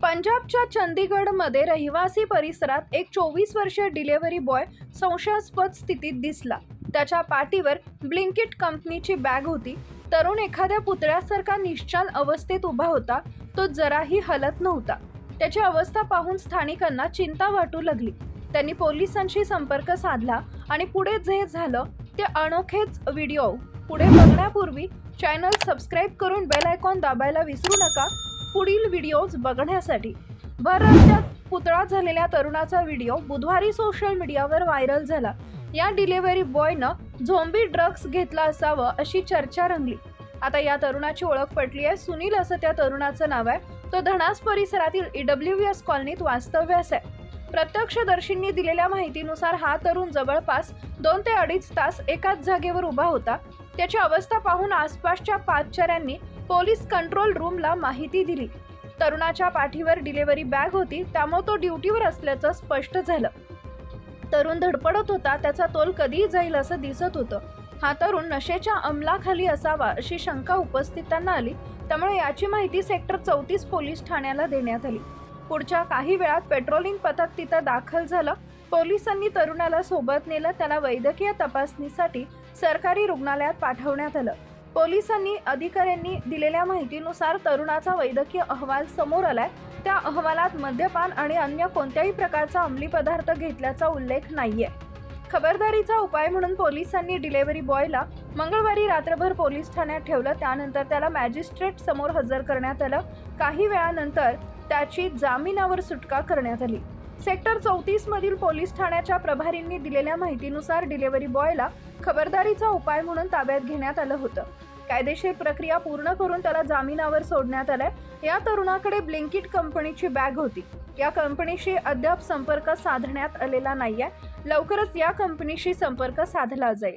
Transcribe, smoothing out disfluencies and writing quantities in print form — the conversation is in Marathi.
पंजाबच्या चंदीगडमध्ये रहिवासी परिसरात एक 24 वर्षीय डिलिव्हरी बॉय संशयास्पद स्थितीत दिसला। त्याच्या पाठीवर ब्लिंकिट कंपनीची बॅग होती। तरुण एखाद्या पुतळ्यासारखा निश्चल अवस्थेत उभा होता। तो जराही हलत नव्हता। त्याची अवस्था पाहून स्थानिकांना चिंता वाटू लागली। त्यांनी पोलिसांशी संपर्क साधला आणि पुढे जे झालं ते अनोखेच व्हिडिओ पुढे बघण्यापूर्वी चॅनल सबस्क्राइब करून बेल आयकॉन दाबायला विसरू नका पुढील व्हिडिओज बघण्यासाठी। भर रस्त्यात पुतळा झालेल्या तरुणाचा व्हिडिओ बुधवारी सोशल मीडियावर व्हायरल झाला। या डिलिव्हरी बॉयनं झोंबी ड्रग्ज घेतला असावं अशी चर्चा रंगली। आता या तरुणाची ओळख पटली आहे। सुनील असं त्या तरुणाचं नाव आहे। तो धनास परिसरातील EWS कॉलनीत वास्तव्यास आहे। प्रत्यक्षदर्शींनी दिलेल्या माहितीनुसार हा तरुण जवळपास 2 ते 2.5 तास एकाच जागेवर उभा होता। त्याची अवस्था पाहून आसपासच्या पादचाऱ्यांनी पोलीस कंट्रोल रूमला माहिती दिली। तरुणाच्या पाठीवर डिलिव्हरी बॅग होती, त्यामुळे तो ड्युटीवर असल्याचं स्पष्ट झालं। तरुण धडपडत होता, त्याचा तोल कधी जाईल असं दिसत होतं। हा तरुण नशेच्या अंमलाखाली असावा अशी शंका उपस्थितांना आली, त्यामुळे याची माहिती सेक्टर 34 पोलीस ठाण्याला देण्यात आली। पुढच्या काही वेळात पेट्रोलिंग पथक तिथं दाखल झालं। पोलिसांनी तरुणाला सोबत नेलं। त्याला वैद्यकीय तपासणीसाठी सरकारी रुग्णालयात पाठवण्यात आलं। पोलिसांनी अधिकाऱ्यांनी दिलेल्या माहितीनुसार तरुणाचा वैद्यकीय अहवाल समोर आलाय। त्या अहवालात मद्यपान आणि अन्य कोणत्याही प्रकारचा अंमली पदार्थ घेतल्याचा उल्लेख नाहीये। खबरदारीचा उपाय म्हणून पोलिसांनी डिलिव्हरी बॉयला मंगळवारी रात्रभर पोलीस ठाण्यात ठेवलं। त्यानंतर त्याला मॅजिस्ट्रेट समोर हजर करण्यात आलं। काही वेळानंतर त्याची जामिनावर सुटका करण्यात आली। सेक्टर 34 मधील पोलीस ठाण्याच्या प्रभारींनी दिलेल्या माहितीनुसार डिलिव्हरी बॉयला खबरदारीचा उपाय म्हणून ताब्यात घेण्यात आलं होतं। कायदेशीर प्रक्रिया पूर्ण करून त्याला जामिनावर सोडण्यात आलंय। या तरुणाकडे ब्लिंकिट कंपनीची बॅग होती। या कंपनीशी अद्याप संपर्क साधण्यात आलेला नाहीये। लवकरच या कंपनीशी संपर्क साधला जाईल।